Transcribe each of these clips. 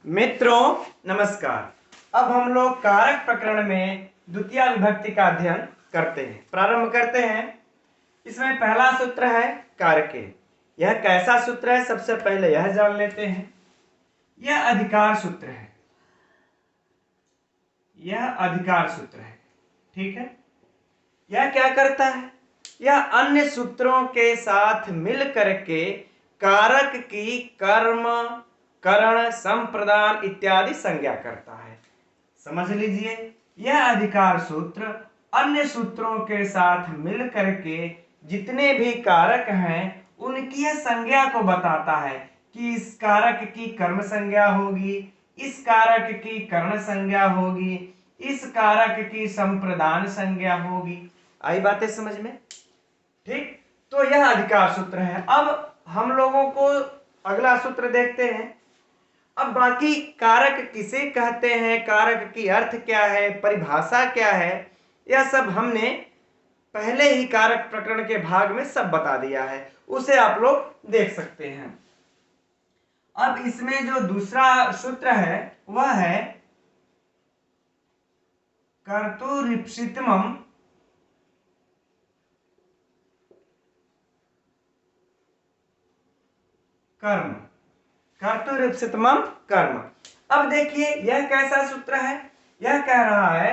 मित्रों नमस्कार। अब हम लोग कारक प्रकरण में द्वितीय विभक्ति का अध्ययन करते हैं। प्रारंभ करते हैं। इसमें पहला सूत्र है कारके। यह कैसा सूत्र है, सबसे पहले यह जान लेते हैं। यह अधिकार सूत्र है। यह अधिकार सूत्र है, ठीक है। यह क्या करता है? यह अन्य सूत्रों के साथ मिल करके कारक की कर्म, करण, संप्रदान इत्यादि संज्ञा करता है। समझ लीजिए, यह अधिकार सूत्र अन्य सूत्रों के साथ मिल करके जितने भी कारक हैं उनकी संज्ञा को बताता है कि इस कारक की कर्म संज्ञा होगी, इस कारक की करण संज्ञा होगी, इस कारक की संप्रदान संज्ञा होगी। आई बातें समझ में? ठीक, तो यह अधिकार सूत्र है। अब हम लोगों को अगला सूत्र देखते हैं। अब बाकी कारक किसे कहते हैं, कारक की अर्थ क्या है, परिभाषा क्या है, यह सब हमने पहले ही कारक प्रकरण के भाग में सब बता दिया है, उसे आप लोग देख सकते हैं। अब इसमें जो दूसरा सूत्र है वह है कर्तुरीप्सितमम् कर्म। कर्तुरीप्सितमम् कर्म। अब देखिए यह कैसा सूत्र है। यह कह रहा है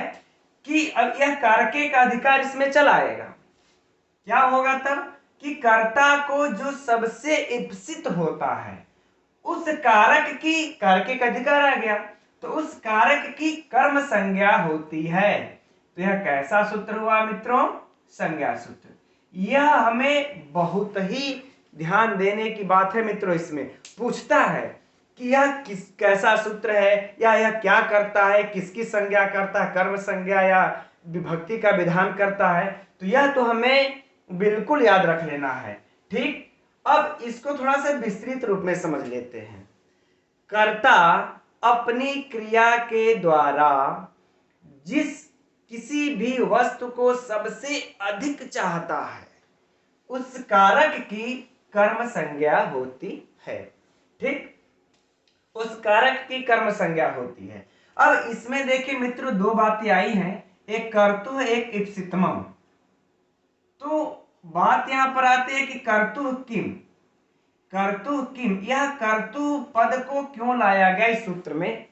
कि अब यह कारके का अधिकार इसमें चला आएगा। क्या होगा तब कि कर्ता को जो सबसे इप्सित होता है उस कारक की, कारके का अधिकार आ गया तो उस कारक की कर्म संज्ञा होती है। तो यह कैसा सूत्र हुआ मित्रों? संज्ञा सूत्र। यह हमें बहुत ही ध्यान देने की बात है मित्रों। इसमें पूछता है कि यह कैसा सूत्र है या यह क्या करता है, किसकी संज्ञा करता है, कर्म संज्ञा या विभक्ति का विधान करता है। तो यह तो हमें बिल्कुल याद रख लेना है। ठीक, अब इसको थोड़ा सा विस्तृत रूप में समझ लेते हैं। कर्ता अपनी क्रिया के द्वारा जिस किसी भी वस्तु को सबसे अधिक चाहता है उस कारक की कर्म संज्ञा होती है। ठीक, उस कारक की कर्म संज्ञा होती है। अब इसमें देखिए मित्रों दो बातें आई हैं, एक कर्तु है, एक इप्सितमम्। तो बात यहां पर आती है कि कर्तु किम, कर्तु किम, यह कर्तु पद को क्यों लाया गया इस सूत्र में?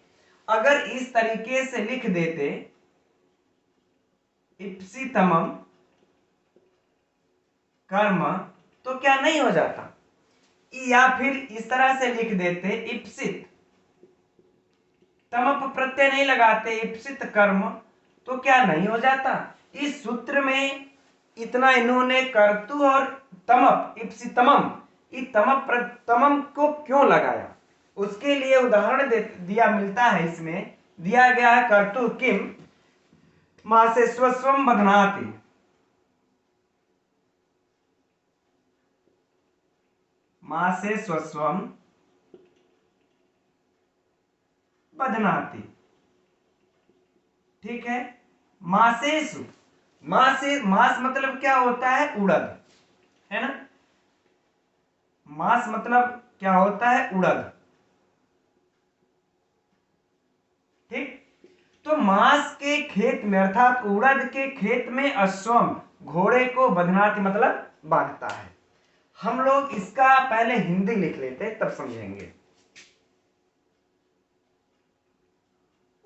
अगर इस तरीके से लिख देते इप्सितमम् कर्म तो क्या नहीं हो जाता? या फिर इस तरह से लिख देते इप्सित, तमप प्रत्यय नहीं लगाते, इप्सित कर्म तो क्या नहीं हो जाता? इस सूत्र में इतना इन्होंने कर्तु और तमप, इप्सितमम्, तमम को क्यों लगाया? उसके लिए उदाहरण दिया मिलता है। इसमें दिया गया है कर्तु किम मासे स्वस्वम बध्नाति। मासे स्वस्वम बध्नाति, ठीक है। मासेसु, मासे, मास मतलब क्या होता है? उड़द, है ना। मास मतलब क्या होता है? उड़द। ठीक, तो मास के खेत में अर्थात उड़द के खेत में अश्वम, घोड़े को बध्नाति मतलब बांधता है। हम लोग इसका पहले हिंदी लिख लेते तब समझेंगे।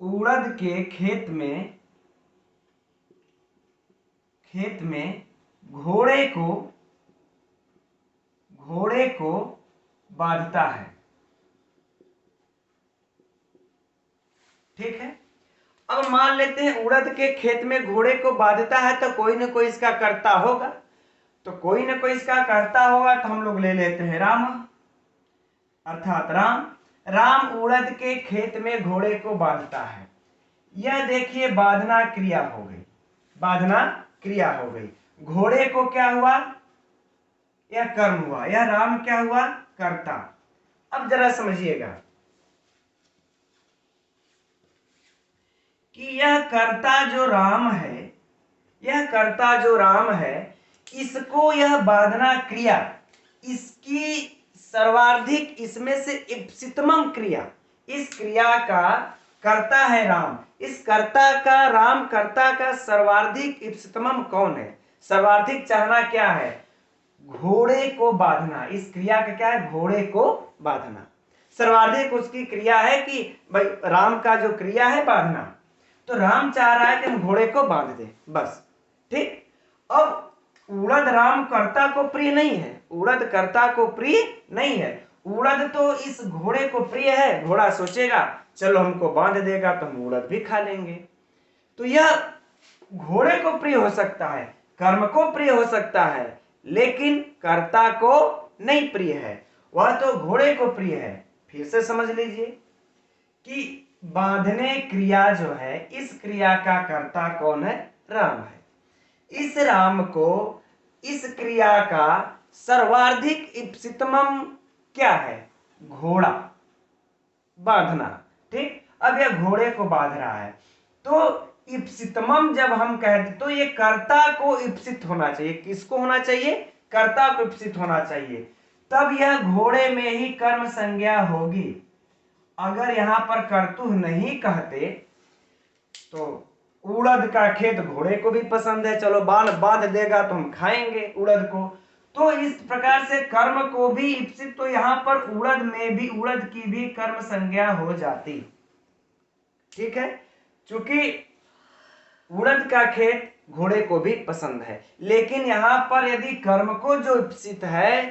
उड़द के खेत में घोड़े को बांधता है। ठीक है, अब मान लेते हैं उड़द के खेत में घोड़े को बांधता है तो कोई ना कोई इसका कर्ता होगा। तो कोई ना कोई इसका कर्ता होगा तो हम लोग ले लेते हैं राम, अर्थात राम। राम उड़द के खेत में घोड़े को बांधता है। यह देखिए बांधना क्रिया हो गई, बांधना क्रिया हो गई। घोड़े को क्या हुआ? यह कर्म हुआ। यह राम क्या हुआ? कर्ता। अब जरा समझिएगा कि यह कर्ता जो राम है, यह कर्ता जो राम है, इसको यह बांधना क्रिया, इसकी सर्वाधिक इसमें से इप्सितमम क्रिया इस क्रिया का कर्ता है राम। इस कर्ता का, राम कर्ता का सर्वाधिक इप्सितमम कौन है? सर्वाधिक चाहना क्या है? घोड़े को बांधना। इस क्रिया का क्या है? घोड़े को बांधना। सर्वाधिक उसकी क्रिया है कि भाई राम का जो क्रिया है बांधना, तो राम चाह रहा है कि हम घोड़े को बांध दें, बस। ठीक। अब उड़द राम कर्ता को प्रिय नहीं है, उड़द कर्ता को प्रिय नहीं है, उड़द तो इस घोड़े को प्रिय है। घोड़ा सोचेगा चलो हमको बांध देगा तो हम उड़द भी खा लेंगे। तो यह घोड़े को प्रिय हो सकता है, कर्म को प्रिय हो सकता है, लेकिन कर्ता को नहीं प्रिय है, वह तो घोड़े को प्रिय है। फिर से समझ लीजिए कि बांधने क्रिया जो है, इस क्रिया का कर्ता कौन है? राम है। इस राम को इस क्रिया का सर्वाधिक इप्सितमम क्या है? घोड़ा, बांधना। ठीक। अब यह घोड़े को बांध रहा है, तो इप्सितमम जब हम कहते तो ये कर्ता को इप्सित होना चाहिए। किसको होना चाहिए? कर्ता को इप्सित होना चाहिए, तब यह घोड़े में ही कर्म संज्ञा होगी। अगर यहां पर कर्तु नहीं कहते तो उड़द का खेत घोड़े को भी पसंद है, चलो बांध देगा तो हम खाएंगे उड़द को। तो इस प्रकार से कर्म को भी इप्सित, तो यहां पर उड़द में भी, उड़द की भी कर्म संज्ञा हो जाती। ठीक है, क्योंकि उड़द का खेत घोड़े को भी पसंद है, लेकिन यहां पर यदि कर्म को जो इप्सित है,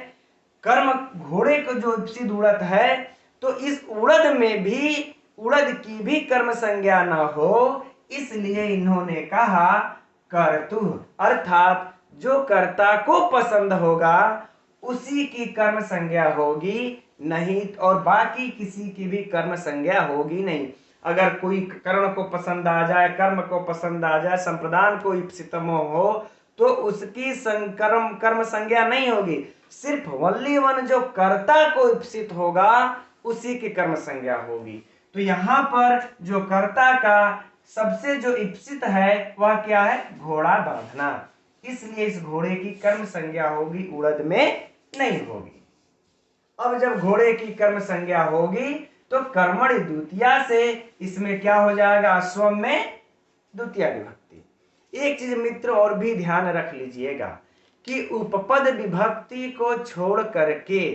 कर्म घोड़े को जो इप्सित उड़द है, तो इस उड़द में भी, उड़द की भी कर्म संज्ञा न हो, इसलिए इन्होंने कहा कर्तु, अर्थात जो कर्ता को पसंद होगा उसी की कर्म संज्ञा होगी, नहीं और बाकी किसी की भी कर्म संज्ञा होगी नहीं। अगर कोई कर्ण को पसंद आ जाए, कर्म को पसंद आ जाए, संप्रदान को इप्सितम हो, तो उसकी कर्म संज्ञा नहीं होगी। सिर्फ वल्ली वन जो कर्ता को इप्सित होगा उसी की कर्म संज्ञा होगी। तो यहां पर जो कर्ता का सबसे जो इप्सित है वह क्या है? घोड़ा बांधना। इसलिए इस घोड़े की कर्म संज्ञा होगी, उड़द में नहीं होगी। अब जब घोड़े की कर्म संज्ञा होगी तो कर्मणि द्वितीया से इसमें क्या हो जाएगा? अश्वम में द्वितीया विभक्ति। एक चीज मित्र और भी ध्यान रख लीजिएगा कि उपपद विभक्ति को छोड़ करके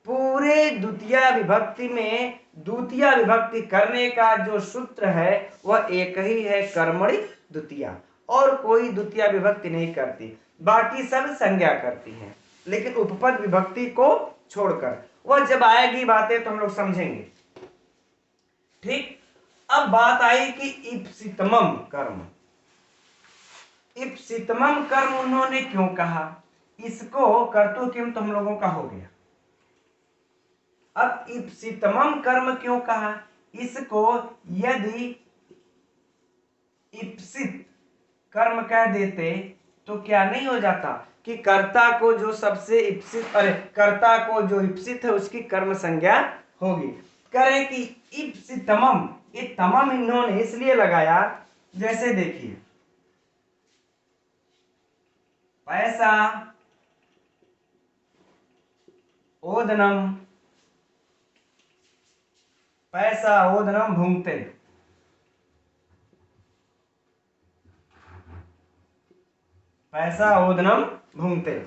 पूरे द्वितीया विभक्ति में द्वितीया विभक्ति करने का जो सूत्र है वह एक ही है, कर्मणि द्वितीया, और कोई द्वितीया विभक्ति नहीं करती, बाकी सब संज्ञा करती हैं, लेकिन उपपद विभक्ति को छोड़कर। वह जब आएगी बातें तो हम लोग समझेंगे। ठीक। अब बात आई कि इप्सितमम कर्म, इप्सितमम कर्म उन्होंने क्यों कहा? इसको कर्तु किम तो हम लोगों का हो गया। अब इप्सितमम कर्म क्यों कहा? इसको यदि इप्सित कर्म कह देते तो क्या नहीं हो जाता कि कर्ता को जो सबसे इप्सित, अरे कर्ता को जो इप्सित है उसकी कर्म संज्ञा होगी। करें कि इप्सितमम, ये तमम इन्होंने इसलिए लगाया, जैसे देखिए पैसा, ओदनम, पैसा ओदनम भुंगते, पैसा ओदनम भुंगते।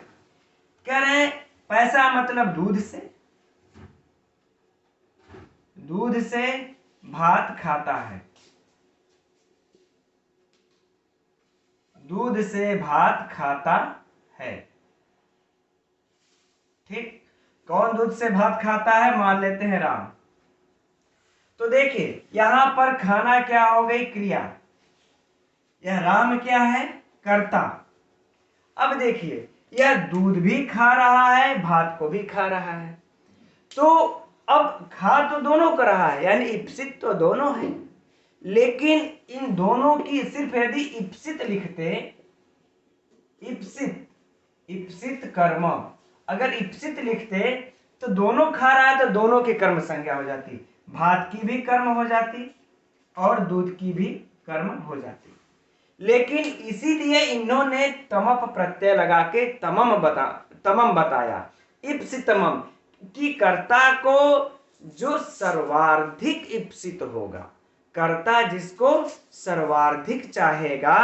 कह रहे हैं पैसा मतलब दूध से, दूध से भात खाता है, दूध से भात खाता है। ठीक। कौन दूध से भात खाता है? मान लेते हैं राम। तो देखिए यहां पर खाना क्या हो गई? क्रिया। यह राम क्या है? कर्ता। अब देखिए यह दूध भी खा रहा है, भात को भी खा रहा है, तो अब खा तो दोनों कर रहा है, यानी इप्सित तो दोनों है, लेकिन इन दोनों की सिर्फ यदि इप्सित लिखते, इप्सित, इप्सित कर्म, अगर इप्सित लिखते तो दोनों खा रहा है तो दोनों की कर्म संज्ञा हो जाती, भात की भी कर्म हो जाती और दूध की भी कर्म हो जाती। लेकिन इसीलिए इन्होंने तमप प्रत्यय लगा के तमम बताया, इप्सितमम, कि कर्ता को जो सर्वाधिक इप्सित होगा, कर्ता जिसको सर्वाधिक चाहेगा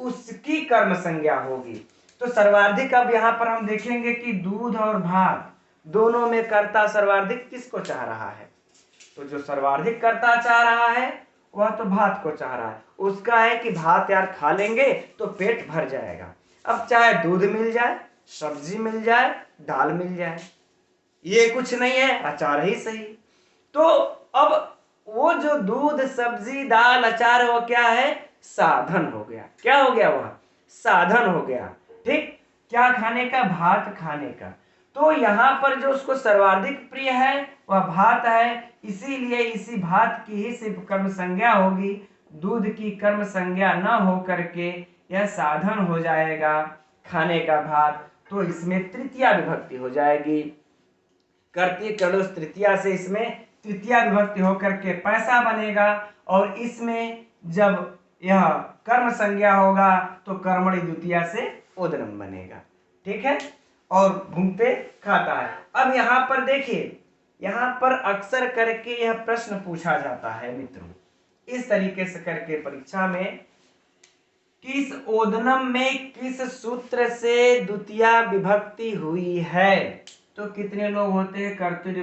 उसकी कर्म संज्ञा होगी। तो सर्वाधिक, अब यहां पर हम देखेंगे कि दूध और भात दोनों में कर्ता सर्वाधिक किसको चाह रहा है? तो जो सर्वाधिक कर्ता चाह रहा है वह तो भात को चाह रहा है। उसका है कि भात यार खा लेंगे तो पेट भर जाएगा। अब चाहे दूध मिल जाए, सब्जी मिल जाए, दाल मिल जाए, ये कुछ नहीं है, अचार ही सही। तो अब वो जो दूध सब्जी दाल अचार वो क्या है? साधन हो गया। क्या हो गया? वह साधन हो गया। ठीक, क्या खाने का? भात खाने का। तो यहां पर जो उसको सर्वाधिक प्रिय है वह भात है, इसीलिए इसी भात की ही सिर्फ कर्म संज्ञा होगी। दूध की कर्म संज्ञा न हो करके यह साधन हो जाएगा खाने का भात, तो इसमें तृतीया विभक्ति हो जाएगी। करती कड़ोस तृतीया से इसमें तृतीया विभक्ति होकर के पैसा बनेगा, और इसमें जब यह कर्म संज्ञा होगा तो कर्मणि द्वितीया से ओदनम बनेगा। ठीक है, और घूमते खाता है। अब यहाँ पर देखिए, यहाँ पर अक्सर करके यह प्रश्न पूछा जाता है मित्रों, इस तरीके से करके परीक्षा में, किस ओदनम में किस सूत्र से द्वितीया विभक्ति हुई है? तो कितने लोग होते हैं कर्तृ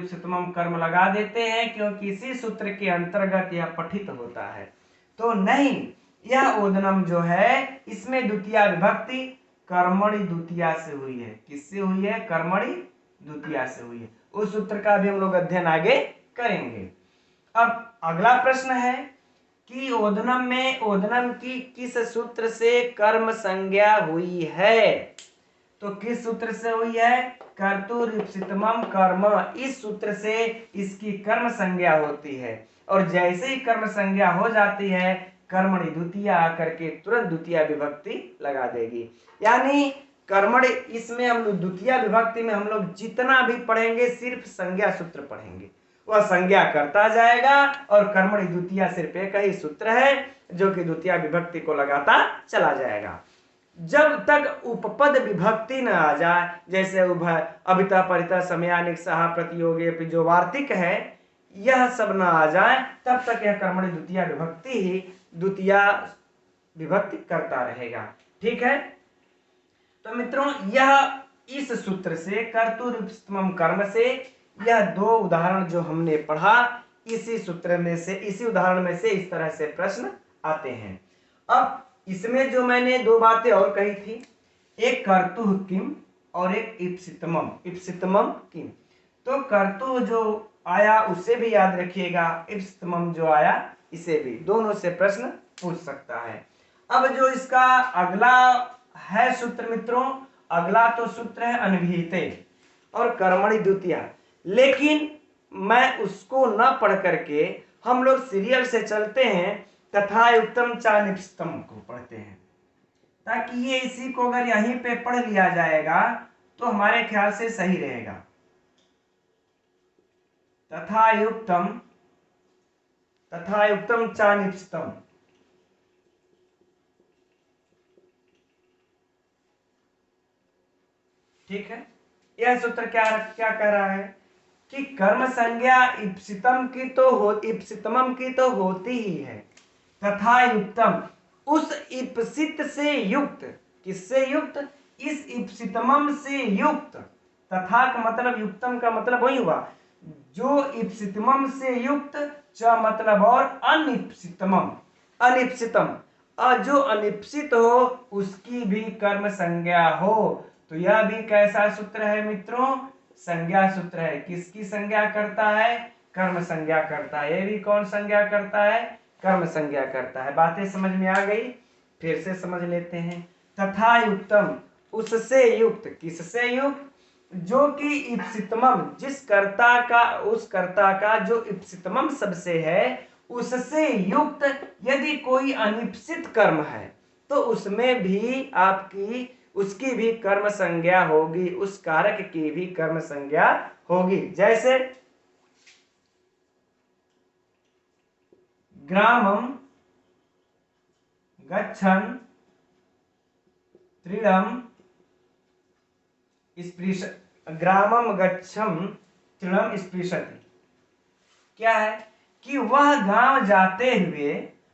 कर्म लगा देते हैं क्योंकि इसी सूत्र के अंतर्गत यह पठित होता है। तो नहीं, यह ओदनम जो है इसमें द्वितीया विभक्ति कर्मणि द्वितीया से हुई है। किससे हुई है? कर्मणि द्वितीया से हुई है। उस सूत्र का भी हम लोग अध्ययन आगे करेंगे। अब अगला प्रश्न है कि ओदनम में ओदनम की किस सूत्र से कर्म संज्ञा हुई है? तो किस सूत्र से हुई है? कर्तुरीप्सितमम कर्म, इस सूत्र से इसकी कर्म संज्ञा होती है। और जैसे ही कर्म संज्ञा हो जाती है कर्मणि द्वितीया आकर के तुरंत द्वितीया विभक्ति लगा देगी। यानी कर्मणि, इसमें हम लोग द्वितीया विभक्ति में हम लोग जितना भी पढ़ेंगे सिर्फ संज्ञा सूत्र पढ़ेंगे, वह संज्ञा करता जाएगा, और कर्मणि द्वितीया सिर्फ एक ही सूत्र है जो कि द्वितीया विभक्ति को लगाता चला जाएगा। जब तक उपपद विभक्ति न आ जाए, जैसे उभय अभिता परिता समयानिक सहा प्रतियोगी जो वार्तिक है, यह सब न आ जाए तब तक यह कर्मणि द्वितीया विभक्ति ही द्वितीया विभक्ति करता रहेगा। ठीक है, तो मित्रों यह इस सूत्र से कर्तुरीप्सितमम कर्म से यह दो उदाहरण जो हमने पढ़ा, इसी सूत्र में से, इसी उदाहरण में से इस तरह से प्रश्न आते हैं। अब इसमें जो मैंने दो बातें और कही थी, एक कर्तुः किम और एक इप्सितमम, इप्सितमम किम। तो कर्तुः जो आया उसे भी याद रखिएगा, इप्सितमम जो आया इसे भी, दोनों से प्रश्न पूछ सकता है। अब जो इसका अगला है सूत्र मित्रों, अगला तो सूत्र है अनभिहिते और कर्मणि द्वितीया, लेकिन मैं उसको न पढ़ करके हम लोग सीरियल से चलते हैं, तथा युक्तम चा निप्सितम को पढ़ते हैं, ताकि ये इसी को अगर यहीं पे पढ़ लिया जाएगा तो हमारे ख्याल से सही रहेगा। तथा युक्तम चा निप्सितम। ठीक है, यह सूत्र क्या क्या कह रहा है कि कर्म संज्ञा इप्सितमम की तो होती ही है, तथा युक्तम, उस इप्सित से युक्त, किससे युक्त? इस इप्सितमम से युक्त। तथा का मतलब, युक्तम का मतलब वही हुआ जो इप्सितमम से युक्त, च मतलब और अनिप्सितमम, अनिप्सितम, जो अनिप्सित हो उसकी भी कर्म संज्ञा हो। तो यह भी कैसा सूत्र है मित्रों? संज्ञा सूत्र है। किसकी संज्ञा करता है? कर्म संज्ञा करता है। ये भी कौन संज्ञा करता है? कर्म संज्ञा करता है। बातें समझ में आ गई? फिर से समझ लेते हैं। तथा युक्तम, उससे युक्त, किससे युक्त? जो कि इप्सितमम, जिस कर्ता का, उस कर्ता का जो इप्सितमम सबसे है उससे युक्त यदि कोई अनिप्सित कर्म है तो उसमें भी आपकी, उसकी भी कर्म संज्ञा होगी, उस कारक की भी कर्म संज्ञा होगी। जैसे ग्रामम गच्छन् तृणम स्पृश, ग्रामम गच्छम तृणम स्पृशति। क्या है कि वह गांव जाते हुए,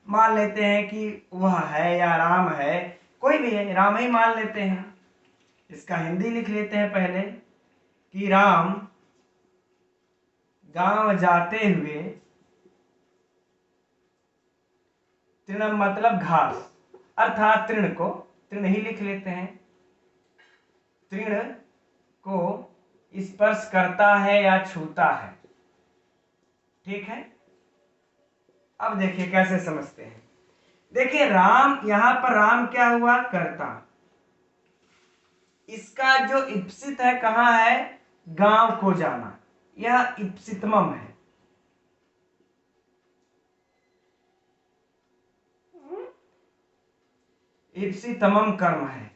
मान लेते हैं कि वह है या राम है, कोई भी है, राम ही मान लेते हैं, इसका हिंदी लिख लेते हैं पहले कि राम गांव जाते हुए, तृण मतलब घास, अर्थात तृण को, तृण ही लिख लेते हैं, तृण को स्पर्श करता है या छूता है। ठीक है, अब देखिए कैसे समझते हैं। देखिए राम, यहां पर राम क्या हुआ, कर्ता, इसका जो इप्सित है कहां है, गांव को जाना, यह इप्सितमम है। इप्सितमम कर्म है,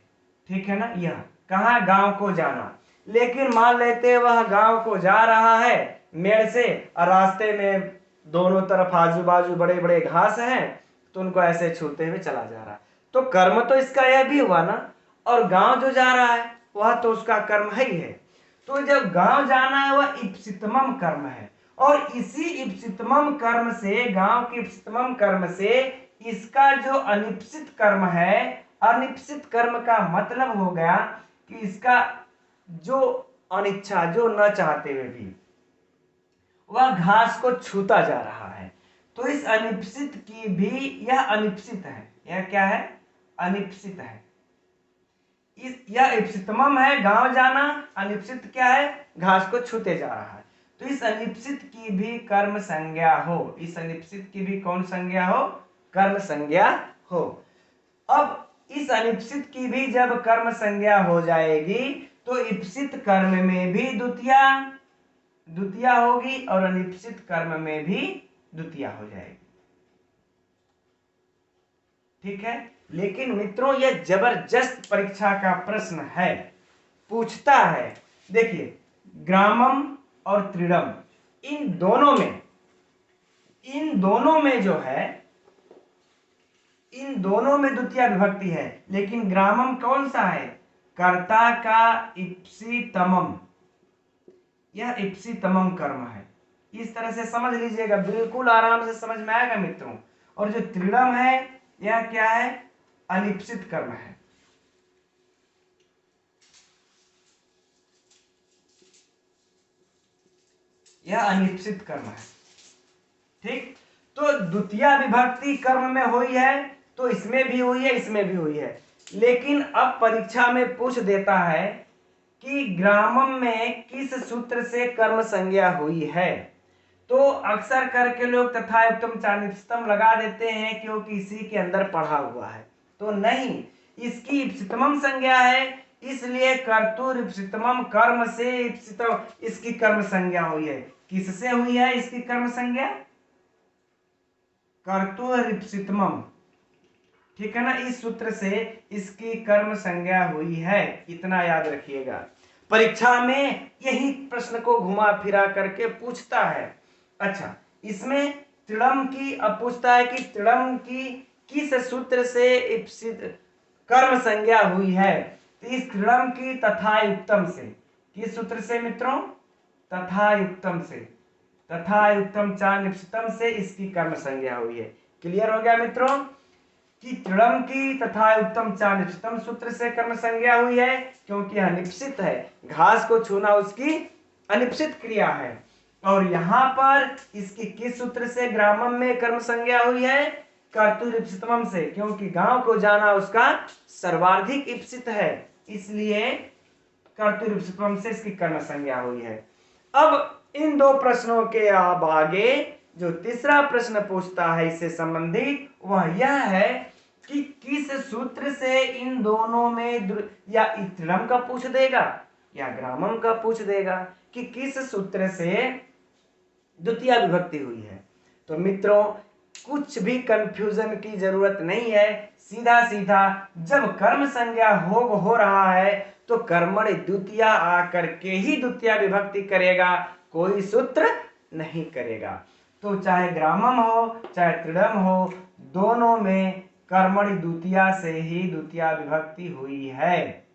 ठीक है ना, यह कहा गांव को जाना। लेकिन मान लेते वह गांव को जा रहा है मेड़ से, और रास्ते में दोनों तरफ आजू बाजू बड़े बड़े घास हैं, तो उनको ऐसे छूते हुए चला जा रहा, तो कर्म तो इसका यह भी हुआ ना, और गांव जो जा रहा है वह तो उसका कर्म है ही है। तो जब गांव जाना है वह इप्सितमम कर्म है, और इसी इप्सितमम कर्म से, गांव के इप्सितमम कर्म से इसका जो अनिप्सित कर्म है, अनिप्सित कर्म का मतलब हो गया कि इसका जो अनिच्छा, जो न चाहते हुए भी वह घास को छूता जा रहा है, तो इस अनिप्सित की भी, यह अनिप्सित है, यह क्या है, अनिप्सित है। यह इप्सितमम है गांव जाना, अनिप्सित क्या है, घास को छूते जा रहा है, तो इस अनिप्सित की भी कर्म संज्ञा हो, इस अनिप्सित की भी कौन संज्ञा हो, कर्म संज्ञा हो। अब इस अनिप्सित की भी जब कर्म संज्ञा हो जाएगी तो इप्सित कर्म में भी द्वितीया होगी और अनिप्सित कर्म में भी द्वितीया हो जाएगी। ठीक है, लेकिन मित्रों यह जबरदस्त परीक्षा का प्रश्न है, पूछता है। देखिए ग्रामम और त्रिडम, इन दोनों में जो है, इन दोनों में द्वितीय विभक्ति है, लेकिन ग्रामम कौन सा है, कर्ता का इप्सितमम, यह इप्सितमम कर्म है। इस तरह से समझ लीजिएगा, बिल्कुल आराम से समझ में आएगा मित्रों। और जो त्रिडम है यह क्या है, अनिप्सित कर्म है। यह अनिप्सित कर्म है। ठीक, तो द्वितीय विभक्ति कर्म में हुई है, तो इसमें भी हुई है, इसमें भी हुई है। लेकिन अब परीक्षा में पूछ देता है कि ग्रामम में किस सूत्र से कर्म संज्ञा हुई है, तो अक्सर करके लोग तथा युक्तम चानिप्सितम लगा देते हैं क्योंकि इसी के अंदर पढ़ा हुआ है, तो नहीं, इसकी इप्सितमम संज्ञा है, इसलिए कर्तुर इप्सितमम कर्म से इप्सितम इसकी कर्म संज्ञा हुई है। किससे हुई है इसकी कर्म संज्ञा, कर्तुर इप्सितमम, ठीक है ना, इस सूत्र से इसकी कर्म संज्ञा हुई है, इतना याद रखिएगा। परीक्षा में यही प्रश्न को घुमा फिरा करके पूछता है। अच्छा, इसमें त्रिडम की, अब पूछता है कि त्रिडम की किस सूत्र से इप्सित कर्म संज्ञा हुई है, तो इस त्रिडम की तथा युक्तम से, किस सूत्र से मित्रों, तथा युक्तम से, तथा युक्तम चानिप्सितम से इसकी कर्म संज्ञा हुई है। क्लियर हो गया मित्रों कि त्रिडम की तथा उत्तम चानिप्सितम सूत्र से कर्म संज्ञा हुई है, क्योंकि अनिप्सित है, घास को छूना उसकी अनिप्सित क्रिया है। और यहाँ पर इसकी किस सूत्र से ग्रामम में कर्म संज्ञा हुई है, कर्तुर इप्सितमम से, क्योंकि गांव को जाना उसका सर्वाधिक इप्सित है, इसलिए कर्तुर इप्सितमम से इसकी कर्म संज्ञा हुई है। अब इन दो प्रश्नों के अब आगे जो तीसरा प्रश्न पूछता है इससे संबंधित, वह यह है कि किस सूत्र से इन दोनों में, या त्रिडम का पूछ देगा या ग्रामम का पूछ देगा कि किस सूत्र से द्वितीय विभक्ति हुई है। तो मित्रों कुछ भी कंफ्यूजन की जरूरत नहीं है, सीधा सीधा जब कर्म संज्ञा हो रहा है तो कर्मणि द्वितीया आकर के ही द्वितीय विभक्ति करेगा, कोई सूत्र नहीं करेगा। तो चाहे ग्रामम हो चाहे त्रिडम हो, दोनों में कर्मणि द्वितीया से ही द्वितीय विभक्ति हुई है।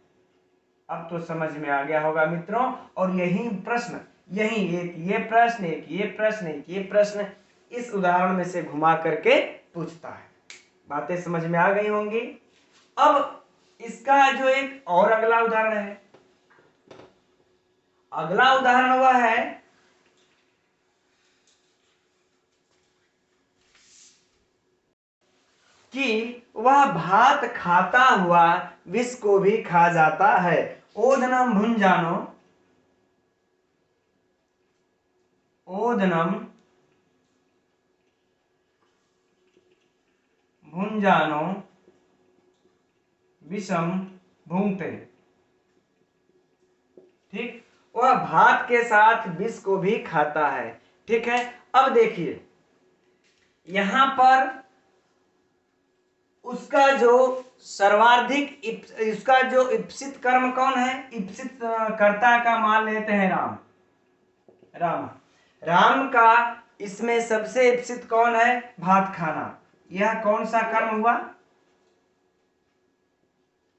अब तो समझ में आ गया होगा मित्रों, और यही प्रश्न यही एक ये प्रश्न, एक ये प्रश्न, एक ये प्रश्न इस उदाहरण में से घुमा करके पूछता है। बातें समझ में आ गई होंगी। अब इसका जो एक और अगला उदाहरण है, अगला उदाहरण वह है कि वह भात खाता हुआ विष को भी खा जाता है। ओदनम भुंजानो, ओदनम भुंजानो विषम भूंगते। ठीक, वह भात के साथ विष को भी खाता है। ठीक है, अब देखिए यहां पर उसका जो सर्वाधिक इसका जो इप्सित कर्म कौन है? इप्सित कर्ता का मान लेते हैं राम। राम राम का इसमें सबसे इप्सित कौन है? भात खाना। यह कौन सा कर्म हुआ?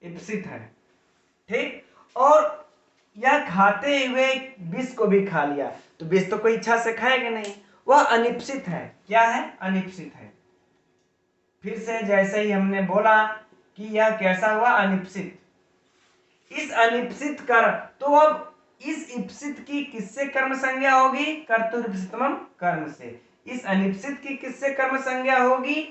इप्सित है। ठीक, और यह खाते हुए विष को भी खा लिया, तो विष तो कोई इच्छा से खाएगा नहीं, वह अनिप्सित है। क्या है? अनिप्सित है। फिर से जैसे ही हमने बोला कि यह कैसा हुआ? अनिप्सित। इस अनिप्सित कर्म, तो अब इस इप्सित की किससे कर्म संज्ञा होगी? कर्तुरिप्सितमम कर्म से। इस अनिप्सित की किससे कर्म संज्ञा होगी?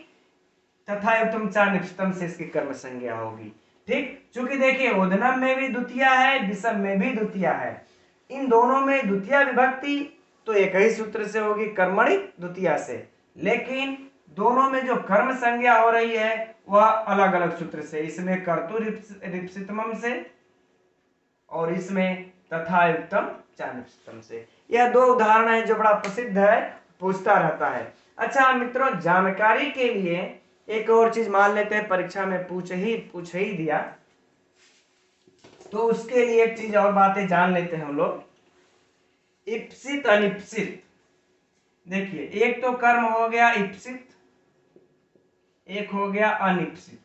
तथा युक्तम चानिप्सितम से इसकी कर्म संज्ञा होगी। ठीक, चूंकि देखिए ओदनम में भी द्वितीया है, विषम में भी द्वितीया है, इन दोनों में द्वितीया विभक्ति तो एक ही सूत्र से होगी, कर्मणि द्वितीया से, लेकिन दोनों में जो कर्म संज्ञा हो रही है वह अलग अलग सूत्र से। इसमें कर्तुरिप्सितमम से और इसमें तथा युक्तम चानिप्सितम से। यह दो उदाहरण है जो बड़ा प्रसिद्ध है, पूछता रहता है। अच्छा मित्रों, जानकारी के लिए एक और चीज मान लेते हैं, परीक्षा में पूछ ही दिया, तो उसके लिए एक चीज और बातें जान लेते हैं हम लोग। इप्सित अनिप्सित, देखिए एक तो कर्म हो गया इप्सित, एक हो गया अनिप्सित।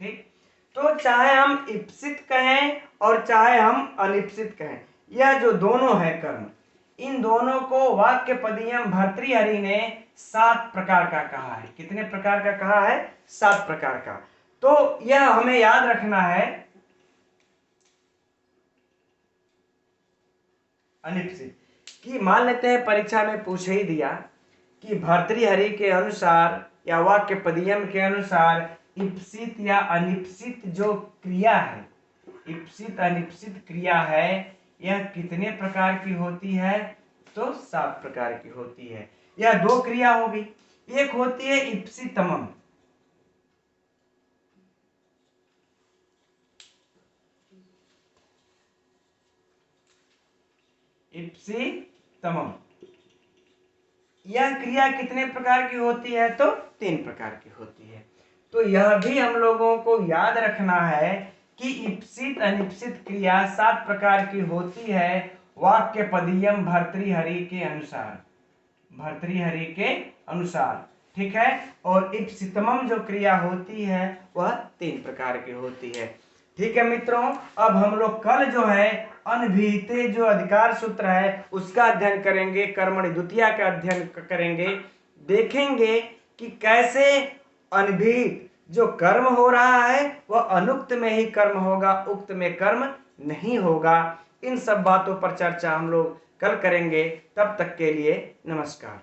ठीक, तो चाहे हम इप्सित कहें और चाहे हम अनिप्सित कहें, यह जो दोनों है कर्म, इन दोनों को वाक्य पदीयम भर्तृहरि ने 7 प्रकार का कहा है। कितने प्रकार का कहा है? 7 प्रकार का। तो यह हमें याद रखना है। अनिप्सित कि मान लेते हैं परीक्षा में पूछ ही दिया कि भर्तृहरि के अनुसार या वाक्य पदीयम के अनुसार इप्सित या अनिप्सित जो क्रिया है, इप्सित अनिप्सित क्रिया है, यह कितने प्रकार की होती है? तो 7 प्रकार की होती है। यह दो क्रिया होगी, एक होती है इप्सितमम, इप्सितमम। यह क्रिया कितने प्रकार की होती है? तो 3 प्रकार की होती है। तो यह भी हम लोगों को याद रखना है कि इप्सित अनिप्सित क्रिया 7 प्रकार की होती है वाक्य पदीयम भर्तृहरि के अनुसार, भर्तृहरि के अनुसार। ठीक है, और इप्सितमम जो क्रिया होती है वह 3 प्रकार की होती है। ठीक है मित्रों, अब हम लोग कल जो है अनभिहिते जो अधिकार सूत्र है उसका अध्ययन करेंगे, कर्मणि द्वितीया का अध्ययन करेंगे, देखेंगे कि कैसे अनभिहित जो कर्म हो रहा है वह अनुक्त में ही कर्म होगा, उक्त में कर्म नहीं होगा। इन सब बातों पर चर्चा हम लोग कल करेंगे। तब तक के लिए नमस्कार।